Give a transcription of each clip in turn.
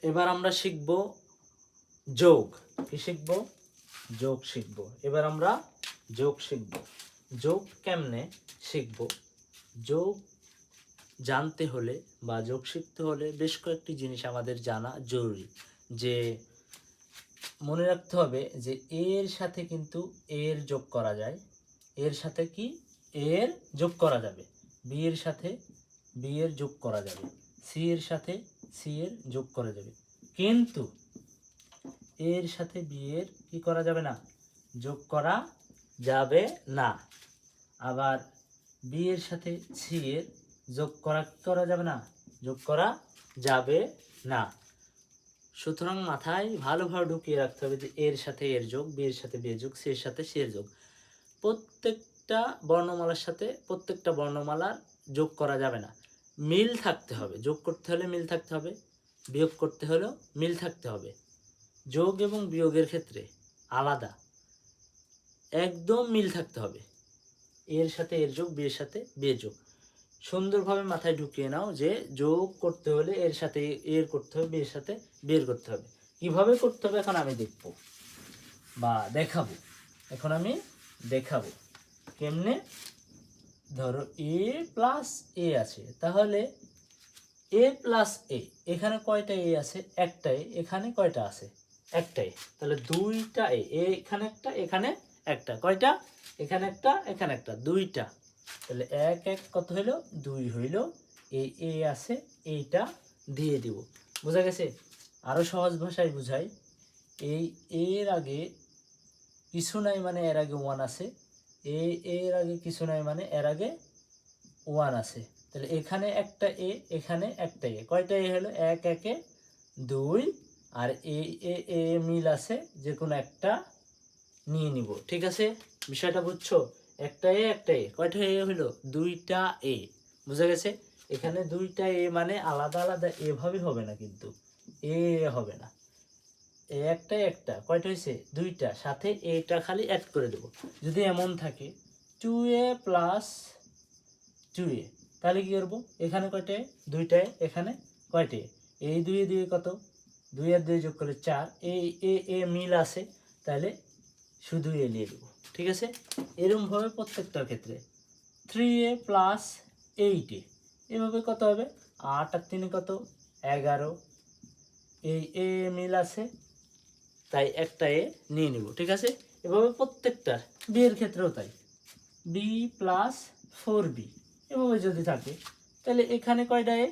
এবার আমরা শিখব যোগ। কি শিখব? যোগ শিখব। এবার আমরা যোগ শিখব। যোগ কেমনে শিখব? যোগ জানতে হলে বা যোগ শিখতে হলে বেশ কয়েকটি জিনিস আমাদের জানা জরুরি। যে মনে রাখতে হবে যে এর সাথে কিন্তু এর যোগ করা যায়, এর সাথে কি এর যোগ করা যাবে, বি এর সাথে বি এর যোগ করা যাবে, সি এর সাথে সি এর যোগ করা যাবে, কিন্তু এর সাথে বি এর কি করা যাবে না? যোগ করা যাবে না। আবার বি এর সাথে সি এর যোগ করা যাবে না, যোগ করা যাবে না। সুতরাং মাথায় ভালোভাবে ঢুকিয়ে রাখতে হবে যে এর সাথে এর যোগ, বি এর সাথে বি এর যোগ, সি এর সাথে সি এর যোগ। প্রত্যেকটা বর্ণমালার সাথে প্রত্যেকটা বর্ণমালার যোগ করা যাবে না, মিল থাকতে হবে। যোগ করতে হলে মিল থাকতে হবে, বিয়োগ করতে হলেও মিল থাকতে হবে। যোগ এবং বিয়োগের ক্ষেত্রে আলাদা, একদম মিল থাকতে হবে। এর সাথে এর যোগ, বি এর সাথে বি এর যোগ। সুন্দরভাবে মাথায় ঢুকিয়ে নাও যে যোগ করতে হলে এর সাথে এর করতে হবে, বি এর সাথে বি এর করতে হবে। কিভাবে করতে হবে এখন আমি দেখব বা দেখাবো। এখন আমি দেখাবো কেমনে। ধরো এ প্লাস এ আছে, তাহলে এ প্লাস এ, এখানে কয়টা এ আছে? একটা এ। এখানে কয়টা আছে? একটা এ। তাহলে দুইটা এ, এখানে একটা এখানে একটা, কয়টা? এখানে একটা এখানে একটা, দুইটা। তাহলে এক এক কত হইল? দুই হইল। এই এ আছে, এইটা দিয়ে দিব। বোঝা গেছে? আরো সহজ ভাষায় বুঝাই, এই এর আগে কিছু নাই মানে এর আগে ওয়ান আছে, এর আগে কিছু নাই মানে এর আগে ওয়ান আছে। তাহলে এখানে একটা এ, এখানে একটা এ, কয়টা এ হলো? এক একে দুই। আর এ এ এ মিল আছে, যে কোনো একটা নিয়ে নিব। ঠিক আছে? বিষয়টা বুঝছো? একটা এ, কয়টা এ হলো? দুইটা এ। বুঝা গেছে? এখানে দুইটা এ মানে আলাদা আলাদা এভাবে হবে না, কিন্তু এ হবে না। একটা কয়টা হয়েছে? দুইটা। সাথে এটা খালি অ্যাড করে দেব। যদি এমন থাকে 2a প্লাস 2a, তাহলে কি করবো? এখানে কয়টায়? দুইটায়। এখানে কয়টায়? এই দুই দুই কত? 2 আর 2 যোগ করলে 4। এই এ মিল আছে, তাহলে শুধু এ নিয়ে দেবো। ঠিক আছে? এরকমভাবে প্রত্যেকটার ক্ষেত্রে 3a প্লাস 8a, এভাবে কত হবে? 8 আর 3 কত? 11। এই এ মিল আছে, তাই একটা এ নিয়ে নিব। ঠিক আছে? এভাবে প্রত্যেকটার। বি এর ক্ষেত্রেও তাই, বি প্লাস 4b, এভাবে যদি থাকে তাহলে এখানে কয়টা এ?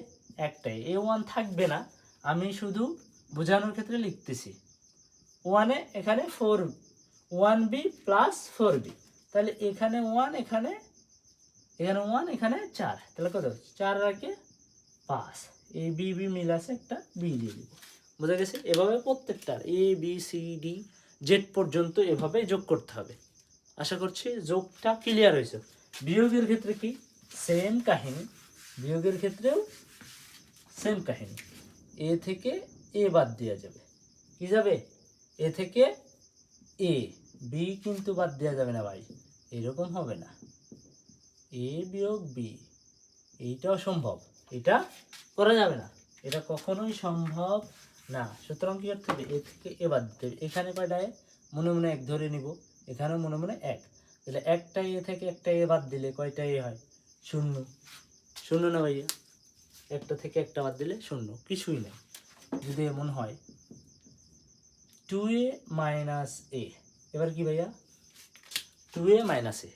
একটাই। এ ওয়ান থাকবে না, আমি শুধু বোঝানোর ক্ষেত্রে লিখতেছি। ওয়ানে এখানে 1b প্লাস 4b, তাহলে এখানে ওয়ান, এখানে ওয়ান, এখানে 4, তাহলে কত? 4 রাখে 5। এই বি বি মিল আছে, একটা বি দিয়ে দিব। বোঝা গেছে? এভাবে প্রত্যেকটার A B C D Z পর্যন্ত এভাবে যোগ করতে হবে। আশা করছি যোগটা ক্লিয়ার হয়েছে। বিয়োগের ক্ষেত্রে কি সেম কাহিনী, বিয়োগের ক্ষেত্রেও সেম কাহিনী। এ থেকে এ বাদ দেওয়া যাবে। কি যাবে? এ থেকে এ, বি কিন্তু বাদ দেওয়া যাবে না ভাই, এরকম হবে না। এ বিয়োগ বি, এইটাও সম্ভব, এটা করা যাবে না, এটা কখনোই সম্ভব না। সুতরাং কি করতে হবে? এ থেকে এ বাদ দিতে হবে। এখানে কয়টা এ? মনে মনে এক ধরে নিব, এখানেও মনে মনে এক। তাহলে একটা এ থেকে একটা এ বাদ দিলে কয়টা এ হয়? শূন্য। শূন্য না ভাইয়া? একটা থেকে একটা বাদ দিলে শূন্য, কিছুই নেই। যদি এমন হয় 2a মাইনাস এ, এবার কি ভাইয়া? 2a মাইনাস এ,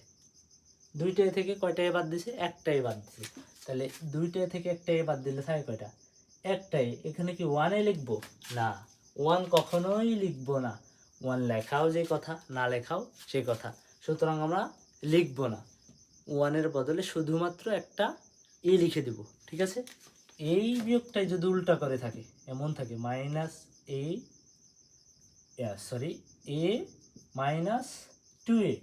দুইটা এ থেকে কয়টা এ বাদ দিছে? একটা এ বাদ দিছে। তাহলে দুইটা থেকে একটা এ বাদ দিলে থাকে কয়টা? একটাই। এখানে কি ওয়ানে লিখবো? না, ওয়ান কখনোই লিখবো না। ওয়ান লেখাও যে কথা, না লেখাও সে কথা। সুতরাং আমরা লিখবো না, ওয়ানের বদলে শুধুমাত্র একটা এ লিখে দেব। ঠিক আছে? এই বিয়োগটাই যদি উল্টা করে থাকে, এমন থাকে মাইনাস এ, সরি, এ মাইনাস 2a,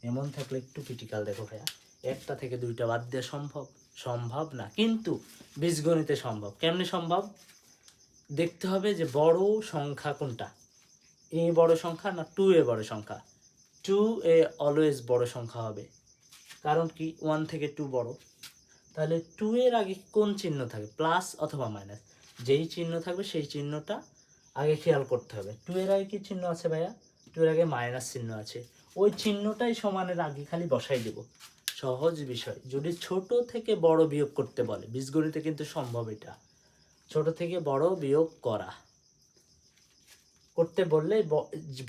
এমন থাকলে একটু ক্রিটিক্যাল। দেখো ভাইয়া, একটা থেকে দুইটা বাদ দেওয়া সম্ভব? সম্ভব না, কিন্তু বীজগণিতে সম্ভব। কেমনে সম্ভব? দেখতে হবে যে বড় সংখ্যা কোনটা, এ বড় সংখ্যা না 2a বড় সংখ্যা। 2a অলওয়েজ বড় সংখ্যা হবে, কারণ কি 1 থেকে 2 বড়। তাহলে 2 এর আগে কোন চিহ্ন থাকে? প্লাস অথবা মাইনাস। যেই চিহ্ন থাকবে সেই চিহ্নটা আগে খেয়াল করতে হবে। 2 এর আগে কি চিহ্ন আছে ভাইয়া? 2 এর আগে মাইনাস চিহ্ন আছে, ওই চিহ্নটাই সমানের আগে খালি বসাই দেব। সহজ বিষয়। যদি ছোট থেকে বড় বিয়োগ করতে বলে, বীজগণিতে কিন্তু সম্ভব এটা, ছোট থেকে বড় বিয়োগ করতে বললে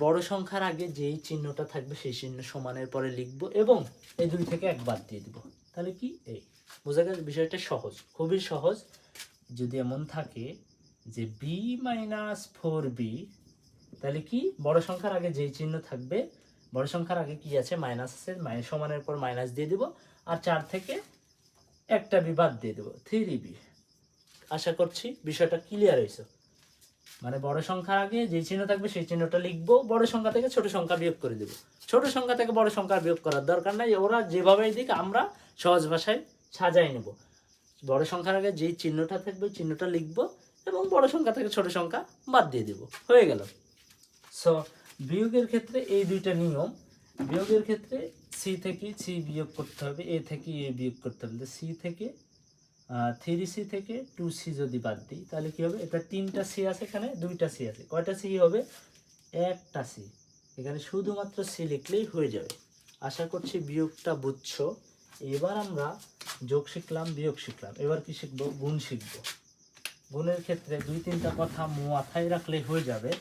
বড় সংখ্যার আগে যেই চিহ্নটা থাকবে সেই চিহ্ন সমানের পরে লিখব এবং এই 2 থেকে 1 বাদ দিয়ে দিব। তাহলে কি এই বোঝা গেল? বিষয়টা সহজ, খুবই সহজ। যদি এমন থাকে যে বি মাইনাস 4b, তাহলে কি বড় সংখ্যার আগে যেই চিহ্ন থাকবে, বড় সংখ্যার আগে কি আছে? মাইনাস আছে, সমানের পর মাইনাস দিয়ে দিব, আর 4 থেকে একটা বি বাদ দিয়ে দেবো, 3b। আশা করছি বিষয়টা ক্লিয়ার হয়েছে। মানে বড় সংখ্যার আগে যে চিহ্ন থাকবে সেই চিহ্নটা লিখবো, বড় সংখ্যা থেকে ছোট সংখ্যা বিয়োগ করে দেবো। ছোট সংখ্যা থেকে বড় সংখ্যা বিয়োগ করার দরকার নাই, ওরা যেভাবেই দিক আমরা সহজ ভাষায় সাজাই নেব। বড় সংখ্যার আগে যেই চিহ্নটা থাকবে চিহ্নটা লিখবো এবং বড় সংখ্যা থেকে ছোট সংখ্যা বাদ দিয়ে দেবো, হয়ে গেল। সো বিয়োগের ক্ষেত্রে এই দুইটা নিয়ম। বিয়োগের ক্ষেত্রে সি থেকে সি বিয়োগ করতে হবে, এ থেকে এ বিয়োগ করতে হবে। সি থেকে 3c থেকে 2c যদি বাদ দিই তাহলে কি হবে? এটা 3টা সি আছে, এখানে 2টা সি আছে, কয়টা সি হবে? একটা সি। এখানে শুধুমাত্র সি লিখলেই হয়ে যাবে। আশা করছি বিয়োগটা বুঝছো। এবার আমরা যোগ শিখলাম, বিয়োগ শিখলাম, এবার কি শিখবো? গুণ শিখবো। গুণের ক্ষেত্রে 2-3টা কথা মাথায় রাখলেই হয়ে যাবে।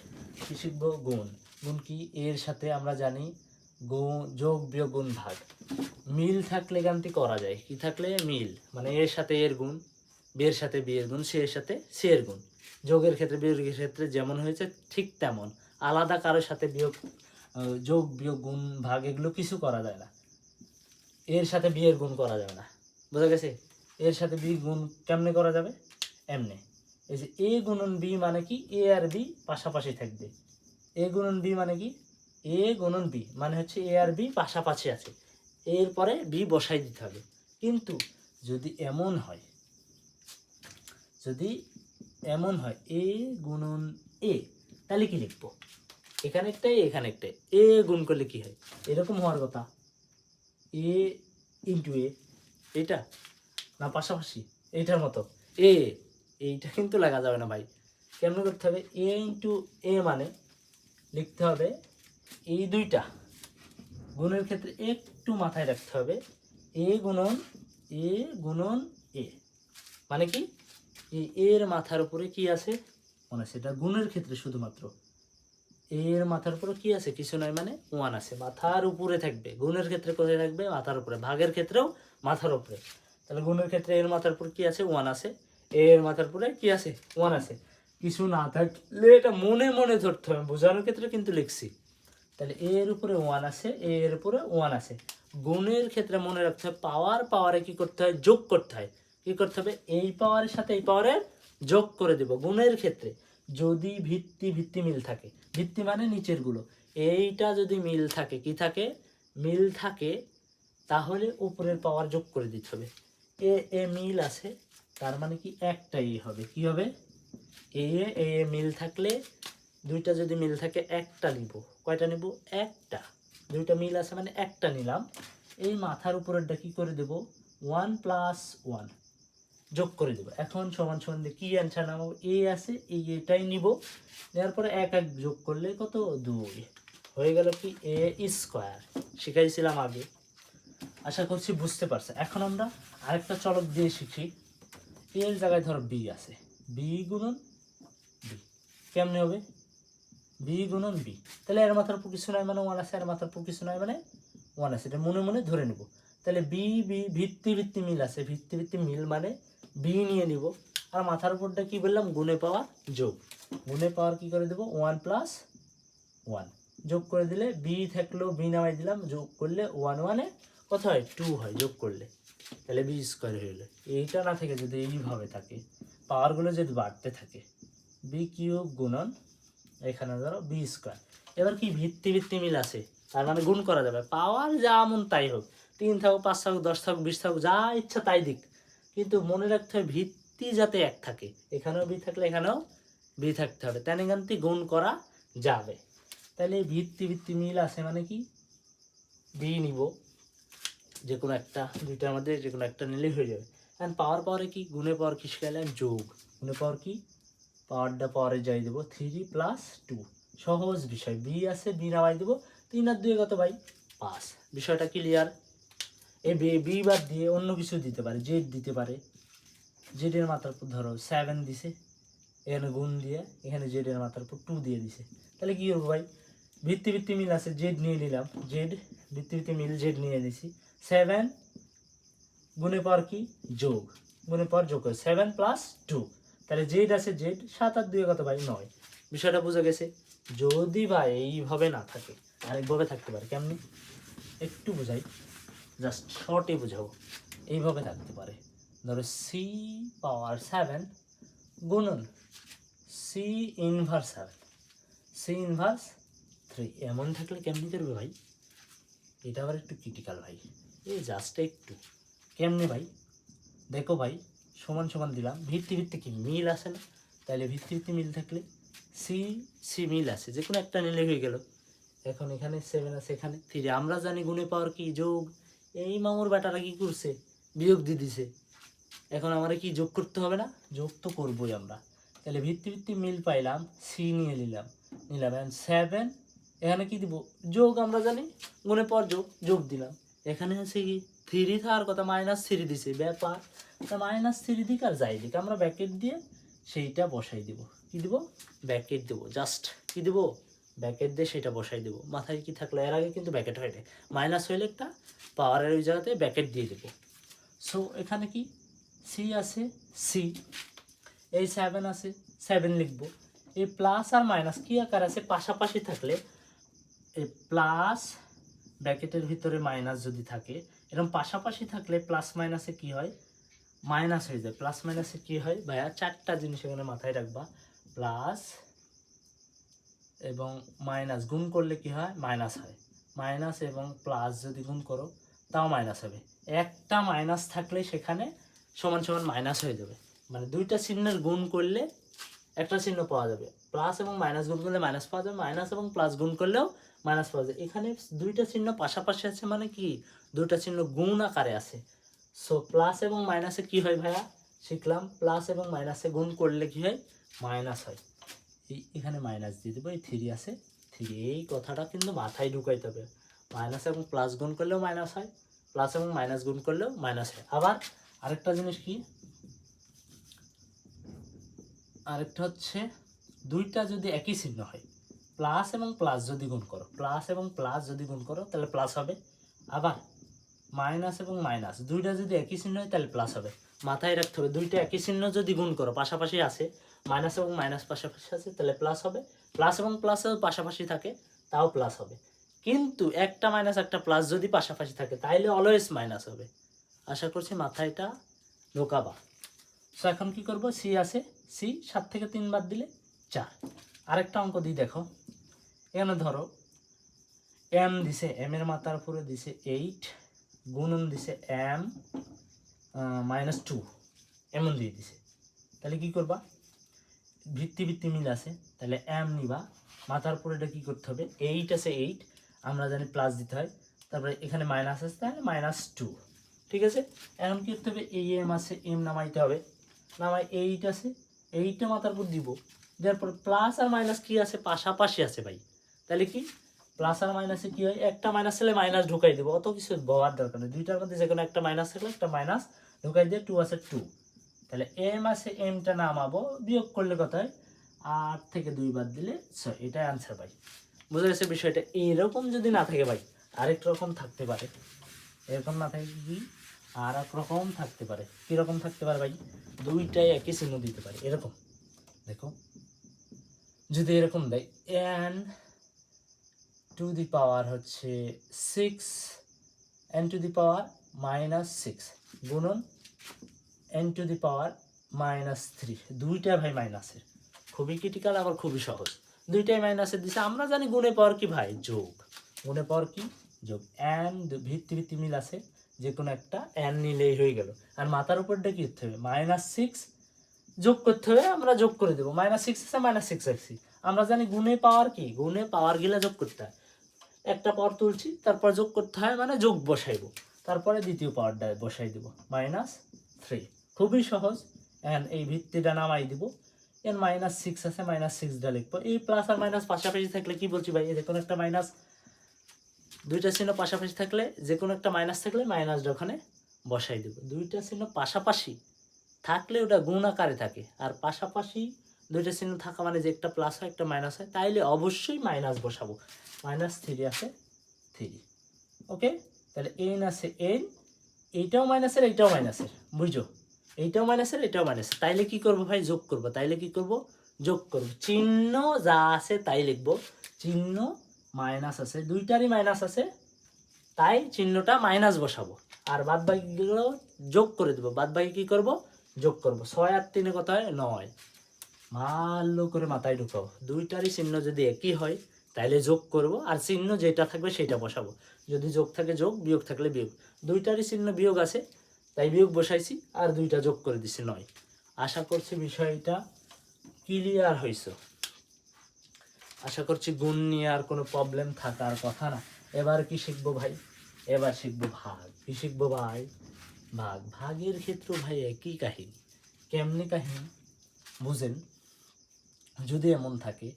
কি শিখবো? গুণ। গুণ কি? এর সাথে আমরা জানি যোগ বিয়োগ গুণ ভাগ, মিল থাকলে গানটি করা যায়। কি থাকলে? মিল, মানে এর সাথে এর গুণ, বি এর সাথে বি এর গুণ, সি এর সাথে সি এর গুণ। যোগের ক্ষেত্রে বিয়োগের ক্ষেত্রে যেমন হয়েছে ঠিক তেমন, আলাদা কারোর সাথে যোগ বিয়োগ গুণ ভাগ এগুলো কিছু করা যায় না। এর সাথে বি এর গুণ করা যাবে না, বোঝা গেছে? এর সাথে বি গুণ কেমনে করা যাবে? এমনে। এই যে এ গুণন বি মানে কি? এ আর বি পাশাপাশি থাকবে। এ গুণন বি মানে কি? এ গুণন বি মানে হচ্ছে এ আর বি পাশাপাশি আছে, এরপরে বি বসাই দিতে হবে। কিন্তু যদি এমন হয়, এ গুণন এ, তাহলে কি লিখবো? এখানে একটাই এখানে একটাই, এ গুণ করলে কি হয়? এরকম হওয়ার কথা, এ ইন্টু এ, এটা না পাশাপাশি এইটার মতো এ, এইটা কিন্তু লাগা যাবে না ভাই। কেমন করতে হবে? এ ইন্টু এ মানে লিখতে হবে এই দুইটা গুণের ক্ষেত্রে একটু মাথায় রাখতে হবে, এ গুণন এ মানে কি? এর মাথার উপরে কি আছে? মনে আছে, এটা গুণের ক্ষেত্রে শুধুমাত্র এর মাথার উপরে কি আছে? কিছু নয়, মানে 1 আছে, মাথার উপরে থাকবে। গুণের ক্ষেত্রে কোথায় থাকবে? মাথার উপরে। ভাগের ক্ষেত্রেও মাথার উপরে। তাহলে গুণের ক্ষেত্রে এর মাথার উপর কি আছে? 1 আছে। এর মাথার উপরে কি আছে? 1 আছে। কিছু না থাকলে এটা মনে মনে ধরতে হবে, বোঝানোর ক্ষেত্রে কিন্তু লিখছি। তাহলে এর উপরে 1 আছে, এর উপরে 1 আছে। গুণের ক্ষেত্রে মনে রাখতে হবে পাওয়ারে কি করতে হয়? যোগ করতে হয়। কি করতে হবে? এই পাওয়ারের সাথে এই পাওয়ারের যোগ করে দেব গুণের ক্ষেত্রে। যদি ভিত্তি মিল থাকে, ভিত্তি মানে নিচের গুলো, এইটা যদি মিল থাকে, কি থাকে? মিল থাকে, তাহলে উপরের পাওয়ার যোগ করে দিতে হবে। এ মিল আছে, তার মানে কি? একটাই হবে। কি হবে? এ মিল থাকলে, দুইটা যদি মিল থাকে একটা নিব। কয়টা নিব? একটা। দুইটা মিল আছে মানে একটা নিলাম। এই মাথার উপরেরটা কি করে দেব? 1 + 1 যোগ করে দেব। এখন সমান সমান দিয়ে কি অ্যান্সার নামাবো? এ আছে, এটাই নিব, নেওয়ার পরে 1 1 যোগ করলে কত? 2 হয়ে গেল। কি? এ স্কোয়ার শিখাইছিলাম আগে, আশা করছি বুঝতে পারছে। এখন আমরা আরেকটা চলক দিয়ে শিখি। এর জায়গায় ধরো বি আছে, বি গুণন বি কেমনে হবে? বি গুণন বি, তাহলে এর মাথার উপর কিছু নয় মানে 1 আছে, এর মাথার উপর কিছু নয় মানে 1 আছে, এটা মনে মনে ধরে নেব। তাহলে বি ভিত্তি মিল আছে, ভিত্তি মিল মানে বি নিয়ে নিব। আর মাথার উপরটা কি বললাম? গুণে পাওয়ার যোগ। গুণে পাওয়ার কি করে দেবো? 1 + 1 যোগ করে দিলে বি থাকলেও বি নামাই দিলাম, যোগ করলে 1 1 কত হয়? 2 হয় যোগ করলে, তাহলে বি স্কোয়ার হয়ে গেলো। এইটা না থেকে যদি এইভাবে থাকে, পাওয়ারগুলো যদি বাড়তে থাকে, বি কিউব গুণন এখানে ধরো বি স্কোয়ার। এবার কি? ভিত্তি মিল আছে, তার মানে গুণ করা যাবে। পাওয়ার যেমন তাই হোক, 3 থাকুক, 5 থাকুক, 10 থাকুক, 20 থাকুক, যা ইচ্ছা তাই দিক, কিন্তু মনে রাখতে হবে ভিত্তি যাতে এক থাকে। এখানেও বি থাকলে এখানেও বি থাকতে হবে, তাই গানটি গুণ করা যাবে। তাহলে ভিত্তি মিল আছে মানে কি? বি নিব, যে কোনো একটা, দুইটার মধ্যে যে কোনো একটা নিলেই হয়ে যাবে। কারণ পাওয়ারে কি? গুণে পাওয়ার কি শিখাইলাম? যোগ। গুণে পাওয়ার কি? পাওয়ারটা পরে যাই দেবো 3 প্লাস 2, সহজ বিষয়। বি আছে, বি নামাই দেবো, 3 আর 2 কত ভাই 5। বিষয়টা ক্লিয়ার। এই বি বাদ দিয়ে অন্য কিছু দিতে পারে, জেড দিতে পারে, জেডের মাথার উপর ধরো 7 দিছে, এখানে গুণ দিয়ে এখানে জেডের মাথার উপর 2 দিয়ে দিছে, তাহলে কি করবো ভাই, ভিত্তি ভিত্তি মিল আছে, জেড নিয়ে নিলাম, জেড ভিত্তি ভিত্তি মিল জেড নিয়ে নিছি। 7 গুণের পর কি যোগ, গুণের পর যোগ করে 7 প্লাস 2, তাহলে জেড আছে জেড, 7 আর 2 কত ভাই 9। বিষয়টা বুঝে গেছে। যদি ভাই এইভাবে না থাকে আরেকভাবে থাকতে পারে, কেমনি একটু বুঝাই, জাস্ট শর্টে বুঝাবো। এইভাবে থাকতে পারে, ধরো সি পাওয়ার 7 গুণন সি ইনভার্স 7, সি ইনভার্স 3, এমন থাকলে কেমনি করবে ভাই, এটা আবার একটু ক্রিটিক্যাল ভাই, এই জাস্ট একটু কেমনে ভাই, দেখো ভাই সমান সমান দিলাম, ভিত্তি ভিত্তি কি মিল আছে না, তাহলে ভিত্তি ভিত্তি মিল থাকলে সি সি মিল আছে, যে কোনো একটা নিলে হয়ে গেল। এখন এখানে 7 আছে, এখানে 3, আমরা জানি গুণে পাওয়ার কি যোগ, এই মামুর বেটারা কি করছে বিয়োগ দিয়ে দিছে, এখন আমরা কি যোগ করতে হবে না, যোগ তো করবোই আমরা। তাহলে ভিত্তি ভিত্তি মিল পাইলাম, সি নিয়ে নিলাম, এখন 7, এখানে কি দিব যোগ, আমরা জানি গুণে পর যোগ, যোগ দিলাম, এখানে আছে কি 3 থাকার কথা -3 দিছে, ব্যাপার তা -3 দিক আর যাই দিক আমরা ব্যাকেট দিয়ে সেইটা বসাই দিব, কি দিব ব্যাকেট দেবো, জাস্ট কি দিব ব্যাকেট দিয়ে সেটা বসাই দেবো, মাথায় কি থাকলো, এর আগে কিন্তু ব্যাকেট হয়ে মাইনাস হইলে একটা পাওয়ারের ওই জায়গাতে ব্যাকেট দিয়ে দেবো। সো এখানে কি সি আছে, সি এই 7 আছে, 7 লিখবো, এই প্লাস আর মাইনাস কি আকার আছে, পাশাপাশি থাকলে এই প্লাস ব্র্যাকেটের ভিতরে মাইনাস যদি থাকে, এরকম পাশাপাশি থাকলে প্লাস মাইনাসে কি হয় মাইনাস হয়ে যায়, প্লাস মাইনাসে কি হয় ভাইয়া, 4টা জিনিস এখানে মাথায় রাখবা, প্লাস এবং মাইনাস গুণ করলে কি হয় মাইনাস হয়, মাইনাস এবং প্লাস যদি গুণ করো তাও মাইনাস হবে, একটা মাইনাস থাকলে সেখানে সমান সমান মাইনাস হয়ে যাবে, মানে দুইটা চিহ্নের গুণ করলে একটা চিহ্ন পাওয়া যাবে, প্লাস এবং মাইনাস গুণ করলে মাইনাস পাওয়া যাবে, মাইনাস এবং প্লাস গুণ করলেও মাইনাস পাওয়া যায়, এখানে দুইটা চিহ্ন পাশাপাশি আছে মানে কি দুইটা চিহ্ন গুণ আকারে আছে। সো প্লাস এবং মাইনাসে কি হয় ভাইয়া শিখলাম, প্লাস এবং মাইনাসে গুণ করলে কি হয় মাইনাস হয়, এখানে মাইনাস দিয়ে দেবো, এই 3 আছে 3, এই কথাটা কিন্তু মাথায় ঢুকাইতে হবে, মাইনাস এবং প্লাস গুণ করলেও মাইনাস হয়, প্লাস এবং মাইনাস গুণ করলেও মাইনাস হয়। আবার আরেকটা জিনিস কি, আরেকটা হচ্ছে দুইটা যদি একই চিহ্ন হয়, প্লাস এবং প্লাস যদি গুণ করো, প্লাস এবং প্লাস যদি গুণ করো তাহলে প্লাস হবে, আবার মাইনাস এবং মাইনাস দুইটা যদি একই চিহ্ন হয় তাহলে প্লাস হবে, মাথায় রাখতে হবে দুইটা একই চিহ্ন যদি গুণ করো পাশাপাশি আছে, মাইনাস এবং মাইনাস পাশাপাশি আছে তাহলে প্লাস হবে, প্লাস এবং প্লাস পাশাপাশি থাকে তাও প্লাস হবে, কিন্তু একটা মাইনাস একটা প্লাস যদি পাশাপাশি থাকে তাহলে অলওয়েজ মাইনাস হবে। আশা করছি মাথায় এটা ঢোকাবা। সো এখন কি করব, সি আছে, সি 7 থেকে 3 বাদ দিলে 4। আরেকটা অঙ্ক দিই দেখো, এখানে ধরো এম দিছে, এম এর মাথার উপরে দিছে 8 গুণন দিছে এম -2 এমন দিয়ে দিছে, তাহলে কি করবা, ভিত্তি ভিত্তি মিল আছে তাহলে এম নিবা, মাথার উপরে এটা কি করতে হবে 8 আছে 8, আমরা জানি প্লাস দিতে হয়, তারপরে এখানে মাইনাস আছে তাহলে -2, ঠিক আছে। এখন কি করতে হবে, এই এম আছে এম নামাইতে হবে, নামাই 8 আছে 8টা মাথার উপর দিব, দেওয়ার পর প্লাস আর মাইনাস কি আছে পাশাপাশি আছে ভাই, তাহলে কি প্লাস আর মাইনাসে কি হয়, একটা মাইনাস হলে মাইনাস ঢুকাই দেবো, অত কিছু বলার দরকার নেই, দুইটার মধ্যে যে কোনো একটা মাইনাস থাকলে একটা মাইনাস ঢুকাই দিয়ে 2 আছে 2, তাহলে এম আছে এমটা নামাবো, বিয়োগ করলে কত হয় 8 থেকে 2 বাদ দিলে 6, এটাই আনসার ভাই। বুঝা গেছে বিষয়টা, এরকম যদি না থাকে ভাই আরেক রকম থাকতে পারে, এরকম না থাকে কি আর এক রকম থাকতে পারে, কীরকম থাকতে পারে ভাই, দুইটাই একই চিহ্ন দিতে পারে, এরকম দেখো যদি এরকম দেয় n টু দি পাওয়ার হচ্ছে 6 n টু দি পাওয়ার -6 গুণন n টু দি পাওয়ার -3, দুইটা ভাই মাইনাসের, খুবই ক্রিটিক্যাল আবার খুবই সহজ, দুইটাই মাইনাসের দিছে, আমরা জানি গুণে পাওয়ার কি ভাই যোগ, গুণে পাওয়ার কি যোগ, n ভিত্তি ভিত্তি মিল আছে যে কোনো একটা n নিলেই হয়ে গেল, আর মাথার উপরটা কি করতে হবে -6 যোগ করতে হবে, আমরা যোগ করে দেবো, -6 আছে -6 রাখছি, আমরা জানি গুণে পাওয়ার কি গুণে পাওয়ার গিলা যোগ করতে হয়, একটা পাওয়ার তুলছি তারপর যোগ করতে হয় মানে যোগ বসাইবো, তারপরে দ্বিতীয় পাওয়ারটা বসাই দেবো -3, খুবই সহজ। এখন এই ভিত্তিটা নামাই দিব, এর -6 আছে, -6 দিয়ে লিখবো। এই প্লাস আর মাইনাস পাশাপাশি থাকলে কি বলছি ভাই, যে কোনো একটা মাইনাস, দুইটা চিহ্ন পাশাপাশি থাকলে যে কোনো একটা মাইনাস থাকলে মাইনাসটা ওখানে বসাই দেবো। দুইটা চিহ্ন পাশাপাশি থাকলে ওটা গুণ আকারে থাকে, আর পাশাপাশি দুইটা চিহ্ন থাকা মানে যে একটা প্লাস হয় একটা মাইনাস হয়, তাইলে অবশ্যই মাইনাস বসাবো। -3 আছে 3, ওকে। তাহলে n আছে n, এইটাও মাইনাসের এইটাও মাইনাসের, বুঝছো, এইটাও মাইনাসের এটাও মাইনাসের, তাইলে কি করব ভাই, যোগ করব। তাইলে কি করব, যোগ করব। চিহ্ন যা আছে তাই লিখবো, চিহ্ন মাইনাস আছে, দুইটারই মাইনাস আছে, তাই চিহ্নটা মাইনাস বসাবো, আর বাদ বাকিগুলো যোগ করে দেবো। বাদ বাকি কি করব, যোগ করব। 6 আর 3 কত হয়, 9। ভালো করে মাথায় ঢুকাও, দুইটারই চিহ্ন যদি একই হয় তাইলে যোগ করব, আর চিহ্ন যেটা থাকবে সেটা বসাবো। যদি যোগ থাকে যোগ, বিয়োগ থাকলে বিয়োগ। দুইটারই চিহ্ন বিয়োগ আছে, তাই বিয়োগ বসাইছি, আর দুইটা যোগ করে দিছি 9। আশা করছি বিষয়টা ক্লিয়ার হয়েছে। আশা করছি গুণ নিয়ে আর কোনো প্রবলেম থাকার কথা না। এবার কি শিখবো ভাই, এবার শিখবো ভাগ। কি শিখবো ভাই, ভাগ। ভাগের ক্ষেত্রে ভাই একই কাহিনী। কেমনি কাহিনী বুঝেন, যদি এমন থাকে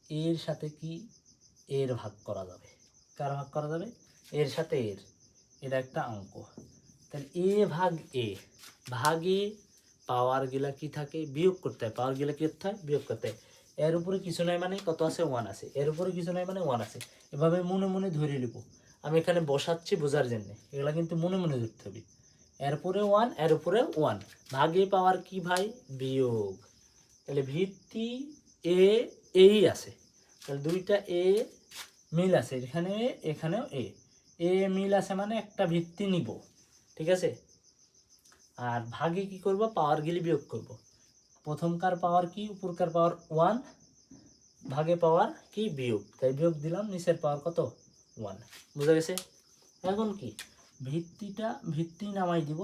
এর সাথে কি এর ভাগ করা যাবে, কার ভাগ করা যাবে, এর সাথে এর, এটা একটা অঙ্ক। তাহলে এ ভাগ এ, ভাগে পাওয়ার গিলা কি থাকে, বিয়োগ করতে হয়। পাওয়ার গিলা কি করতে হয়, বিয়োগ করতে হয়। এর উপরে কিছু নাই মানে কত আছে, 1 আছে। এর উপরে কিছু নাই মানে 1 আছে। এভাবে মনে মনে ধরে নিব। আমি এখানে বসাচ্ছি বোঝার জন্য, এগুলা কিন্তু মনে মনে ধরতে হবে। এর উপরে 1, এর উপরে 1, ভাগে পাওয়ার কি ভাই, বিয়োগ। তাহলে ভিত্তি এ এই আছে, তাহলে দুইটা এ মিল আছে, এখানে এখানেও এ মিল আছে মানে একটা ভিত্তি নিব, ঠিক আছে। আর ভাগে কি করব, পাওয়ার গিলি বিয়োগ করব। প্রথমকার পাওয়ার কি, উপরকার পাওয়ার 1, ভাগে পাওয়ার কি বিয়োগ, তাই বিয়োগ দিলাম, নিচের পাওয়ার কত 1। বুঝা গেছে। এখন কি ভিত্তি নামাই দিব।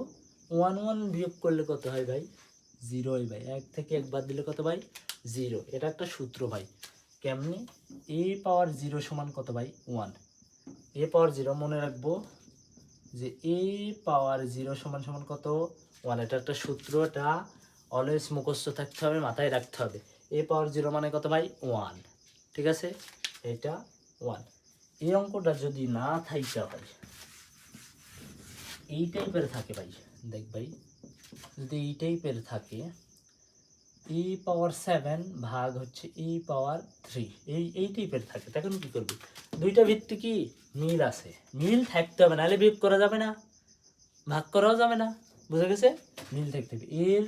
1 1 বিয়োগ করলে কত হয় ভাই, 0 হয় ভাই। 1 থেকে 1 বাদ দিলে কত ভাই, 0। এটা একটা সূত্র ভাই। কেমনি, এ পাওয়ার 0 সমান কত ভাই, 1। এ পাওয়ার 0 মনে রাখবো যে এ পাওয়ার 0 সমান সমান কত, 1। এটা একটা সূত্র, এটা অলওয়েজ মুখস্থ থাকতে হবে, মাথায় রাখতে হবে। এ পাওয়ার 0 মানে কত ভাই, 1, ঠিক আছে। এটা 1। এই অঙ্কটা যদি না থাইকা ভাই, এই টাইপের থাকে ভাই, দেখ ভাই, যদি এই টাইপের থাকে, e পাওয়ার 7 ভাগ হচ্ছে e পাওয়ার 3, এই টাইপের থাকে, তখন কি করবি, দুইটা ভিত্তি কি মিল আছে, মিল থাকতে হবে, নাহলে বিয়োগ করা যাবে না, ভাগ করাও যাবে না। বুঝা গেছে, মিল থাকতে হবে। এর